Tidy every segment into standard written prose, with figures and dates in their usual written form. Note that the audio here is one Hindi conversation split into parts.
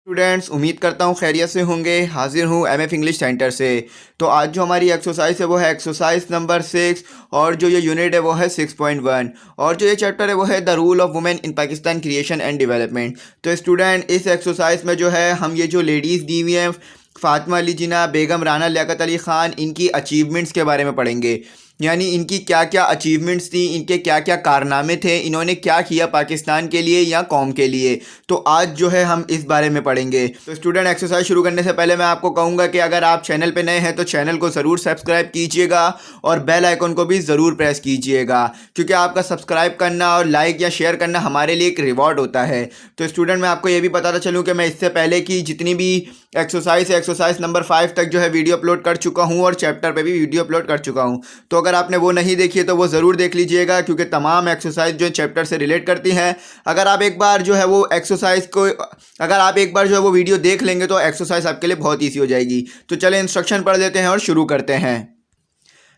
स्टूडेंट्स, उम्मीद करता हूँ खैरियत से होंगे। हाजिर हूँ एमएफ इंग्लिश सेंटर से। तो आज जो हमारी एक्सरसाइज है वो है एक्सरसाइज नंबर 6 और जो ये यूनिट है वो है 6.1 और जो ये चैप्टर है वो है the rule of women in Pakistan creation and development. तो स्टूडेंट, इस एक्सरसाइज में जो है हम ये जो लेडीज़ दी हुई हैं फ़ातिमा अली जिन्ना, बेगम राना लियाकत अली ख़ान, इनकी अचीवमेंट्स के बारे में पढ़ेंगे। यानी इनकी क्या क्या अचीवमेंट्स थी, इनके क्या क्या कारनामे थे, इन्होंने क्या किया पाकिस्तान के लिए या कौम के लिए। तो आज जो है हम इस बारे में पढ़ेंगे। तो स्टूडेंट, एक्सरसाइज शुरू करने से पहले मैं आपको कहूँगा कि अगर आप चैनल पे नए हैं तो चैनल को ज़रूर सब्सक्राइब कीजिएगा और बेल आइकन को भी ज़रूर प्रेस कीजिएगा, क्योंकि आपका सब्सक्राइब करना और लाइक या शेयर करना हमारे लिए एक रिवॉर्ड होता है। तो स्टूडेंट, मैं आपको ये भी बताता चलूँ कि मैं इससे पहले की जितनी भी एक्सरसाइज है, एक्सरसाइज नंबर 5 तक जो है वीडियो अपलोड कर चुका हूँ और चैप्टर पे भी वीडियो अपलोड कर चुका हूँ। तो अगर आपने वो नहीं देखी है तो वो ज़रूर देख लीजिएगा, क्योंकि तमाम एक्सरसाइज जो चैप्टर से रिलेट करती हैं। अगर आप एक बार जो है वो वीडियो देख लेंगे तो एक्सरसाइज आपके लिए बहुत ईजी हो जाएगी। तो चलें इंस्ट्रक्शन पढ़ लेते हैं और शुरू करते हैं।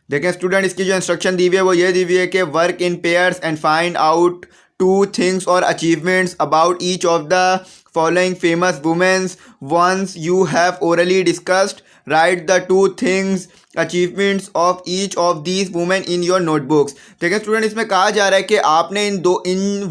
देखें स्टूडेंट, इसकी जो इंस्ट्रक्शन दी हुई है वो ये दी हुई है कि work in pairs and find out 2 things or achievements about each of the following famous women once you have orally discussed. Write the 2 things achievements of each of these women in your notebooks. देखिए स्टूडेंट, इसमें कहा जा रहा है कि आपने इन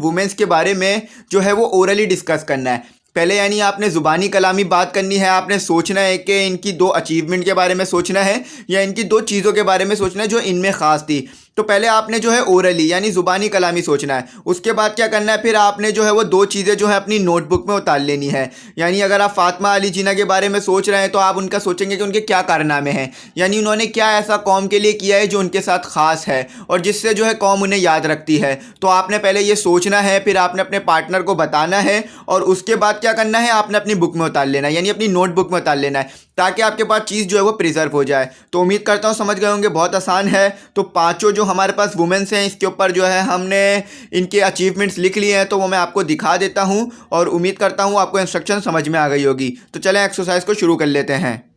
वुमेन्स के बारे में जो है वो ओरली डिस्कस करना है। पहले यानी आपने ज़ुबानी कलामी बात करनी है, आपने सोचना है कि इनकी 2 अचीवमेंट के बारे में सोचना है या इनकी 2 चीज़ों के बारे में सोचना है जो इनमें ख़ास थी। तो पहले आपने जो है ओरली यानी ज़ुबानी कलामी सोचना है। उसके बाद क्या करना है, फिर आपने जो है वो 2 चीज़ें जो है अपनी नोटबुक में उतार लेनी है। यानी अगर आप फ़ातिमा अली जिन्ना के बारे में सोच रहे हैं तो आप उनका सोचेंगे कि उनके क्या कारनामे हैं, यानी उन्होंने क्या ऐसा कौम के लिए किया है जो उनके साथ ख़ास है और जिससे जो है कौम उन्हें याद रखती है। तो आपने पहले ये सोचना है, फिर आपने अपने पार्टनर को बताना है और उसके बाद क्या करना है, आपने अपनी बुक में उतार लेना है, यानी अपनी नोटबुक में उतार लेना है, ताकि आपके पास चीज़ जो है वो प्रिजर्व हो जाए। तो उम्मीद करता हूँ समझ गए होंगे, बहुत आसान है। तो पांचों जो हमारे पास वुमेन्स हैं इसके ऊपर जो है हमने इनके अचीवमेंट्स लिख लिए हैं, तो वो मैं आपको दिखा देता हूँ और उम्मीद करता हूँ आपको इंस्ट्रक्शन समझ में आ गई होगी। तो चलें एक्सरसाइज को शुरू कर लेते हैं।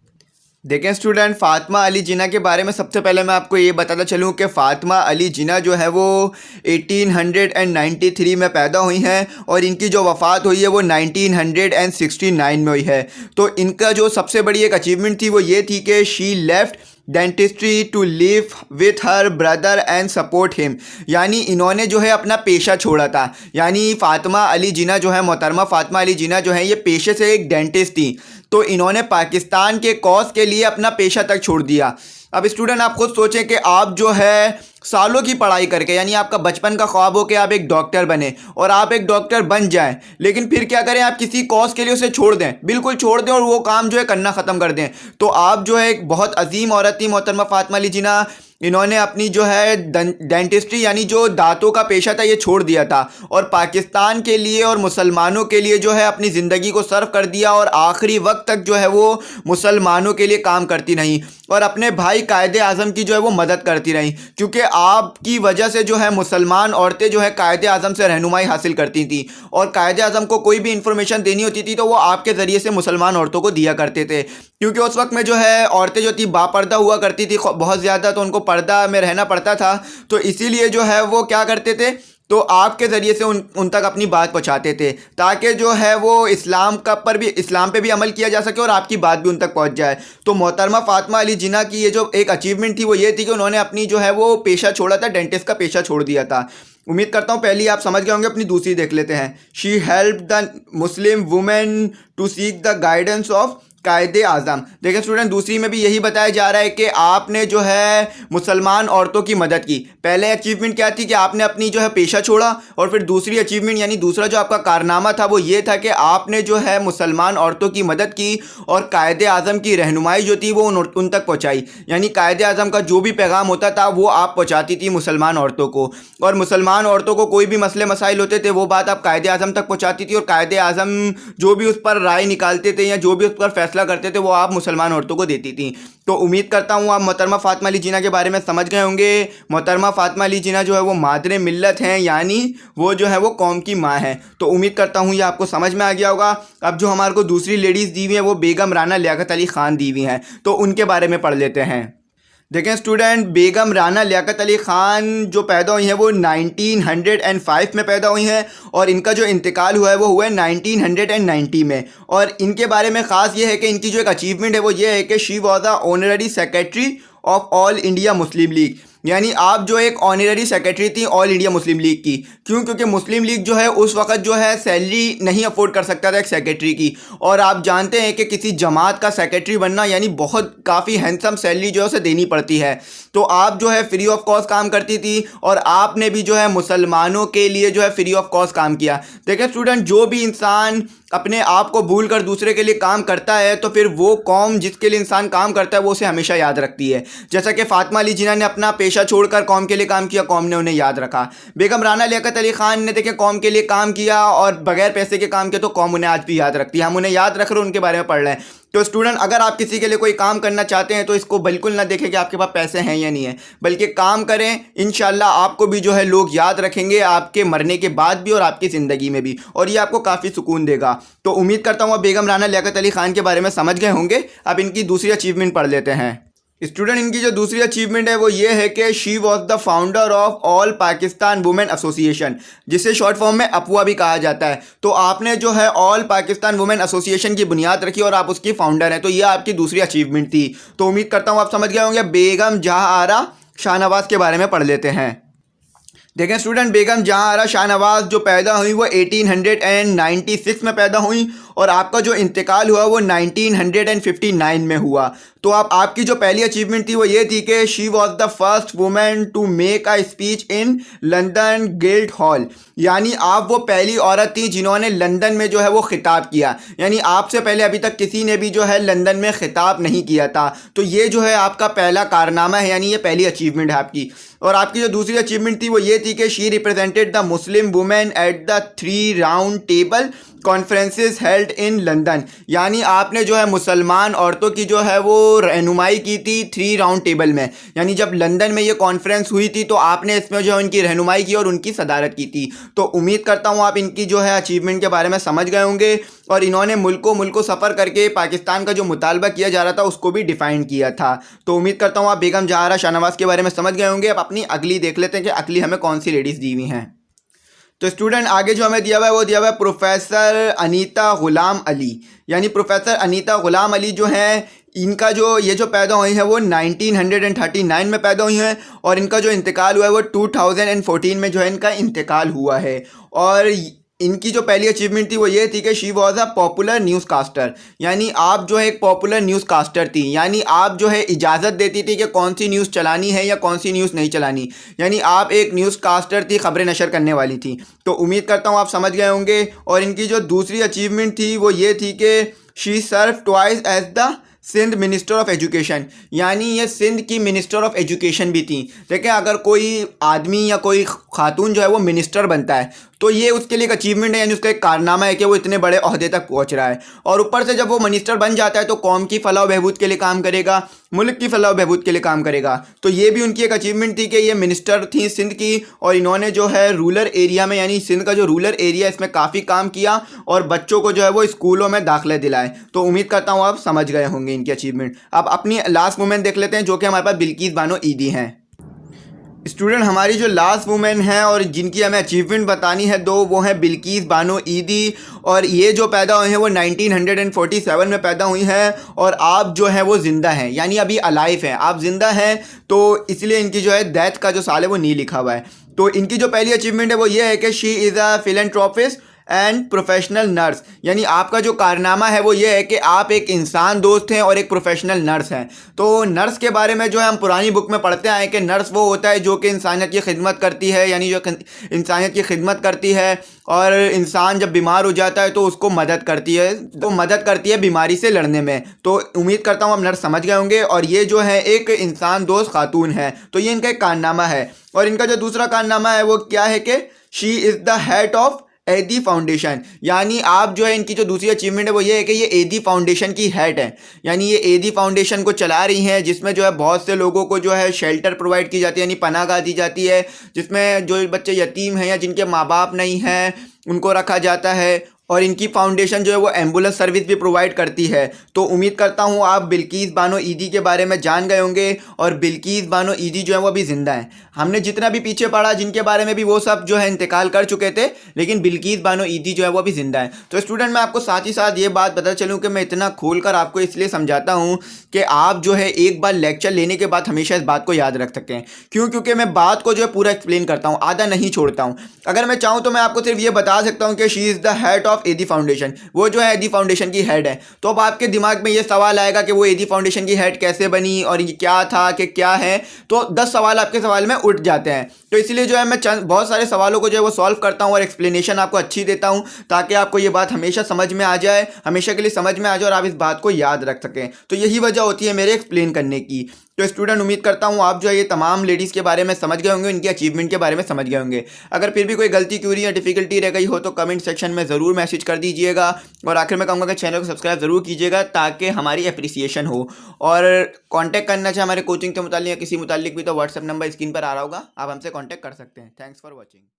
देखें स्टूडेंट, फ़ातिमा अली जिन्ना के बारे में सबसे पहले मैं आपको ये बताता चलूँ कि फ़ातिमा अली जिन्ना जो है वो 1893 में पैदा हुई हैं और इनकी जो वफ़ात हुई है वो 1969 में हुई है। तो इनका जो सबसे बड़ी एक अचीवमेंट थी वो ये थी कि she left dentistry to live with her brother and support him. यानी इन्होंने जो है अपना पेशा छोड़ा था। यानी फ़ातिमा अली जिन्ना जो है, मोहतरमा फ़ातिमा अली जिन्ना जो है, ये पेशे से एक डेंटिस्ट थी, तो इन्होंने पाकिस्तान के कॉज के लिए अपना पेशा तक छोड़ दिया। अब स्टूडेंट, आप खुद सोचें कि आप जो है सालों की पढ़ाई करके, यानी आपका बचपन का ख्वाब हो कि आप एक डॉक्टर बने और आप एक डॉक्टर बन जाएं, लेकिन फिर क्या करें, आप किसी कॉज के लिए उसे छोड़ दें, बिल्कुल छोड़ दें और वो काम जो है करना ख़त्म कर दें। तो आप जो है एक बहुत अजीम औरत थी मोहतरमा फ़ातिमा अली जिन्ना। इन्होंने अपनी जो है डेंटिस्ट्री यानी जो दांतों का पेशा था ये छोड़ दिया था और पाकिस्तान के लिए और मुसलमानों के लिए जो है अपनी ज़िंदगी को सर्व कर दिया और आखिरी वक्त तक जो है वो मुसलमानों के लिए काम करती रहीं और अपने भाई कायदे आज़म की जो है वो मदद करती रहीं, क्योंकि आपकी वजह से जो है मुसलमान औरतें जो है कायदे आज़म से रहनुमाई हासिल करती थी और कायदे आज़म को कोई भी इंफॉर्मेशन देनी होती थी तो वो आपके ज़रिए से मुसलमान औरतों को दिया करते थे, क्योंकि उस वक्त में जो है औरतें जो थी बापर्दा हुआ करती थी बहुत ज़्यादा, तो उनको पर्दा में रहना पड़ता था। तो इसीलिए जो है वो क्या करते थे, तो आपके ज़रिए से उन तक अपनी बात पहुंचाते थे, ताकि जो है वो इस्लाम पे भी अमल किया जा सके और आपकी बात भी उन तक पहुंच जाए। तो मोहतरमा फ़ातिमा अली जिन्ना की ये जो एक अचीवमेंट थी वो ये थी कि उन्होंने अपनी जो है वो पेशा छोड़ा था, डेंटिस्ट का पेशा छोड़ दिया था। उम्मीद करता हूँ पहली आप समझ गए होंगे। अपनी दूसरी देख लेते हैं। She help the Muslim women to seek the guidance of Quaid-e Azam. देखिए स्टूडेंट, दूसरी में भी यही बताया जा रहा है कि आपने जो है मुसलमान औरतों की मदद की। पहले अचीवमेंट क्या थी कि आपने अपनी जो है पेशा छोड़ा और फिर दूसरी अचीवमेंट यानी दूसरा जो आपका कारनामा था वो ये था कि आपने जो है मुसलमान औरतों की मदद की और कायदे आज़म की रहनुमाई जो थी वो उन तक पहुँचाई। यानी कायदे आज़म का जो भी पैगाम होता था वो आप पहुँचाती थी मुसलमान औरतों को, और मुसलमान औरतों को कोई भी मसले मसाइल होते थे वो बात आप कायदे आज़म तक पहुँचाती थी और कायदे आज़म जो भी उस पर राय निकालते थे या जो भी उस पर फैसला करते थे वो आप मुसलमान औरतों को देती थी। तो उम्मीद करता हूँ आप मोहतरमा फ़ातिमा अली जिन्ना के बारे में समझ गए होंगे। मोहतरमा फ़ातिमा अली जिन्ना जो है वो मादरे मिल्लत हैं, यानी वो जो है वो कौम की माँ है। तो उम्मीद करता हूँ ये आपको समझ में आ गया होगा। अब जो हमारे को दूसरी लेडीज़ दी हुई हैं वो बेगम राना लियाकत अली ख़ान दी हुई हैं, तो उनके बारे में पढ़ लेते हैं। देखें स्टूडेंट, बेगम राना लियाकत अली ख़ान जो पैदा हुई हैं वो 1905 में पैदा हुई हैं और इनका जो इंतकाल हुआ है वो हुआ है 1990 में। और इनके बारे में ख़ास ये है कि इनकी जो एक अचीवमेंट है वो ये है कि she was the honorary secretary of all India Muslim league. यानी आप जो एक ऑनररी सेक्रेटरी थी ऑल इंडिया मुस्लिम लीग की। क्यों? क्योंकि मुस्लिम लीग जो है उस वक्त जो है सैलरी नहीं अफोर्ड कर सकता था एक सेक्रेटरी की, और आप जानते हैं कि किसी जमात का सेक्रेटरी बनना यानी बहुत काफ़ी हैंडसम सैलरी जो है उसे देनी पड़ती है। तो आप जो है फ्री ऑफ कॉस्ट काम करती थी और आपने भी जो है मुसलमानों के लिए जो है फ्री ऑफ कॉस्ट काम किया। देखिए स्टूडेंट, जो भी इंसान अपने आप को भूल कर दूसरे के लिए काम करता है तो फिर वो कौम जिसके लिए इंसान काम करता है वो उसे हमेशा याद रखती है। जैसा कि फातिमा अली जिन्ना ने अपना पेशा छोड़कर कौम के लिए काम किया, कौम ने उन्हें याद रखा। बेगम राना लियाकत अली ख़ान ने देखिए कौम के लिए काम किया और बगैर पैसे के काम किया, तो कौम उन्हें आज भी याद रखती है। हम उन्हें याद रख रहे हैं, उनके बारे में पढ़ रहे हैं। तो स्टूडेंट, अगर आप किसी के लिए कोई काम करना चाहते हैं तो इसको बिल्कुल ना देखें कि आपके पास पैसे हैं या नहीं है, बल्कि काम करें। इंशाल्लाह आपको भी जो है लोग याद रखेंगे आपके मरने के बाद भी और आपकी ज़िंदगी में भी, और ये आपको काफ़ी सुकून देगा। तो उम्मीद करता हूँ आप बेगम राना लियाकत अली ख़ान के बारे में समझ गए होंगे। अब इनकी दूसरी अचीवमेंट पढ़ लेते हैं। स्टूडेंट, इनकी जो दूसरी अचीवमेंट है वो ये है कि she was the founder of all Pakistan women association, जिसे शॉर्ट फॉर्म में अपुआ भी कहा जाता है। तो आपने जो है ऑल पाकिस्तान वुमेन एसोसिएशन की बुनियाद रखी और आप उसकी फाउंडर हैं, तो ये आपकी दूसरी अचीवमेंट थी। तो उम्मीद करता हूँ आप समझ गए होंगे। बेगम जहां आरा शाहनवाज के बारे में पढ़ लेते हैं। देखें स्टूडेंट, बेगम जहां आरा शाहनवाज जो पैदा हुई वो 1896 में पैदा हुई और आपका जो इंतकाल हुआ वो 1959 में हुआ। तो आपकी जो पहली अचीवमेंट थी वो ये थी कि she was the first women to make a speech in London Guildhall. यानी आप वो पहली औरत थी जिन्होंने लंदन में जो है वो खिताब किया। यानी आपसे पहले अभी तक किसी ने भी जो है लंदन में खिताब नहीं किया था। तो ये जो है आपका पहला कारनामा है, यानी ये पहली अचीवमेंट है आपकी। और आपकी जो दूसरी अचीवमेंट थी वो ये थी कि she represented the Muslim women at the 3 round table conferences held in London. यानी आपने जो है मुसलमान औरतों की जो है वो रहनुमाई की थी 3 राउंड टेबल में। यानी जब लंदन में ये कॉन्फ्रेंस हुई थी तो आपने इसमें जो है उनकी रहनुमाई की और उनकी सदारत की थी। तो उम्मीद करता हूँ आप इनकी जो है अचीवमेंट के बारे में समझ गए होंगे। और इन्होंने मुल्कों सफ़र करके पाकिस्तान का जो मुतालबा किया जा रहा था उसको भी डिफ़ाइन किया था। तो उम्मीद करता हूँ आप बेगम जहां आरा शाहनवाज के बारे में समझ गए होंगे। अब अपनी अगली देख लेते हैं कि अगली हमें कौन सी लेडीज़ दी हुई हैं। तो स्टूडेंट, आगे जो हमें दिया हुआ है वो दिया हुआ है प्रोफेसर अनीता ग़ुलाम अली। यानी प्रोफेसर अनीता ग़ुलाम अली जो हैं, इनका जो ये जो पैदा हुई है वो 1939 में पैदा हुई हैं और इनका जो इंतकाल हुआ है वो 2014 में जो है इनका इंतकाल हुआ है। और इनकी जो पहली अचीवमेंट थी वो ये थी कि she was a popular newscaster. यानी आप जो है एक पॉपुलर न्यूज़ कास्टर थी। यानी आप जो है इजाज़त देती थी कि कौन सी न्यूज़ चलानी है या कौन सी न्यूज़ नहीं चलानी। यानी आप एक न्यूज़ कास्टर थी, ख़बरें नशर करने वाली थी। तो उम्मीद करता हूँ आप समझ गए होंगे। और इनकी जो दूसरी अचीवमेंट थी वो ये थी कि she serve twice as the Sindh minister of education. यानी ये सिंध की मिनिस्टर ऑफ एजुकेशन भी थी। देखें, अगर कोई आदमी या कोई खातून जो है वो मिनिस्टर बनता है तो ये उसके लिए एक अचीवमेंट है, यानी उसका एक कारनामा है कि वो इतने बड़े ओहदे तक पहुंच रहा है। और ऊपर से जब वो मिनिस्टर बन जाता है तो कौम की फलाह बहबूद के लिए काम करेगा, मुल्क की फलाह बहबूद के लिए काम करेगा। तो ये भी उनकी एक अचीवमेंट थी कि ये मिनिस्टर थी सिंध की और इन्होंने जो है रूरल एरिया में, यानी सिंध का जो रूरल एरिया इसमें काफ़ी काम किया और बच्चों को जो है वो स्कूलों में दाखिले दिलाए। तो उम्मीद करता हूँ आप समझ गए होंगे इनकी अचीवमेंट। अब अपनी लास्ट वुमेन देख लेते हैं जो कि हमारे पास बिल्किस बानो ईदी हैं। स्टूडेंट, हमारी जो लास्ट वुमेन है और जिनकी हमें अचीवमेंट बतानी है दो, वो है बिल्किस बानो ईदी। और ये जो पैदा हुए हैं वो 1947 में पैदा हुई हैं और आप जो है वो ज़िंदा हैं, यानी अभी अलाइव हैं, आप ज़िंदा हैं। तो इसलिए इनकी जो है डेथ का जो साल है वो नहीं लिखा हुआ है। तो इनकी जो पहली अचीवमेंट है वो ये है कि she is a philanthropist and professional nurse. यानी आपका जो कारनामा है वो ये है कि आप एक इंसान दोस्त हैं और एक प्रोफेशनल नर्स हैं। तो नर्स के बारे में जो है हम पुरानी बुक में पढ़ते आए कि नर्स वो होता है जो कि इंसानियत की खिदमत करती है, यानी जो इंसानियत की खिदमत करती है और इंसान जब बीमार हो जाता है तो उसको मदद करती है, तो मदद करती है बीमारी से लड़ने में। तो उम्मीद करता हूँ आप नर्स समझ गए होंगे। और ये जो है एक इंसान दोस्त खातून है, तो ये इनका एक कारनामा है। और इनका जो दूसरा कारनामा है वो क्या है कि she is the head of एदी फाउंडेशन। यानी आप जो है इनकी जो दूसरी अचीवमेंट है वो ये है कि ये एदी फाउंडेशन की हेड है। यानी ये एदी फाउंडेशन को चला रही हैं जिसमें जो है बहुत से लोगों को जो है शेल्टर प्रोवाइड की जाती है, यानी पनाहगाह दी जाती है, जिसमें जो बच्चे यतीम हैं या जिनके माँ बाप नहीं हैं उनको रखा जाता है। और इनकी फाउंडेशन जो है वो एम्बुलेंस सर्विस भी प्रोवाइड करती है। तो उम्मीद करता हूँ आप बिल्किस बानो ईदी के बारे में जान गए होंगे और बिल्किस बानो ईदी जो है वो अभी ज़िंदा है। हमने जितना भी पीछे पढ़ा जिनके बारे में भी वो सब जो है इंतकाल कर चुके थे, लेकिन बिल्किस बानो ईदी जो है वो अभी ज़िंदा है। तो स्टूडेंट मैं आपको साथ ही साथ ये बात बता चलूँ कि मैं इतना खोल कर आपको इसलिए समझाता हूँ कि आप जो है एक बार लेक्चर लेने के बाद हमेशा इस बात को याद रख सकें। क्यों? क्योंकि मैं बात को जो है पूरा एक्सप्लेन करता हूँ, आधा नहीं छोड़ता हूँ। अगर मैं चाहूँ तो मैं आपको सिर्फ ये बता सकता हूँ कि she is the head of एदी फाउंडेशन, वो जो है एदी फाउंडेशन की हेड है। तो अब आपके दिमाग में ये सवाल आएगा कि वो एदी फाउंडेशन की हेड कैसे बनी और ये क्या था कि क्या है, तो 10 सवाल आपके सवाल में उठ जाते हैं। तो इसलिए जो है मैं बहुत सारे सवालों को जो है वो सॉल्व करता हूँ और एक्सप्लेनेशन आपको अच्छी देता हूँ, ताकि आपको ये बात हमेशा समझ में आ जाए, हमेशा के लिए समझ में आ जाए और आप इस बात को याद रख सकें। तो यही वजह होती है मेरे एक्सप्लेन करने की। तो स्टूडेंट उम्मीद करता हूँ आप जो है ये तमाम लेडीज़ के बारे में समझ गए होंगे, इनकी अचीवमेंट के बारे में समझ गए होंगे। अगर फिर भी कोई गलती, क्यूरी या डिफिकल्टी रह गई हो तो कमेंट सेक्शन में ज़रूर मैसेज कर दीजिएगा। और आखिर में कहूँगा कि चैनल को सब्सक्राइब ज़रूर कीजिएगा ताकि हमारी अप्रिसिएशन हो। और कांटेक्ट करना चाहे हमारे कोचिंग के मुतालिक या किसी मुतालिक भी तो व्हाट्सएप नंबर स्क्रीन पर आ रहा होगा, आप हमसे कांटेक्ट कर सकते हैं। Thanks for watching.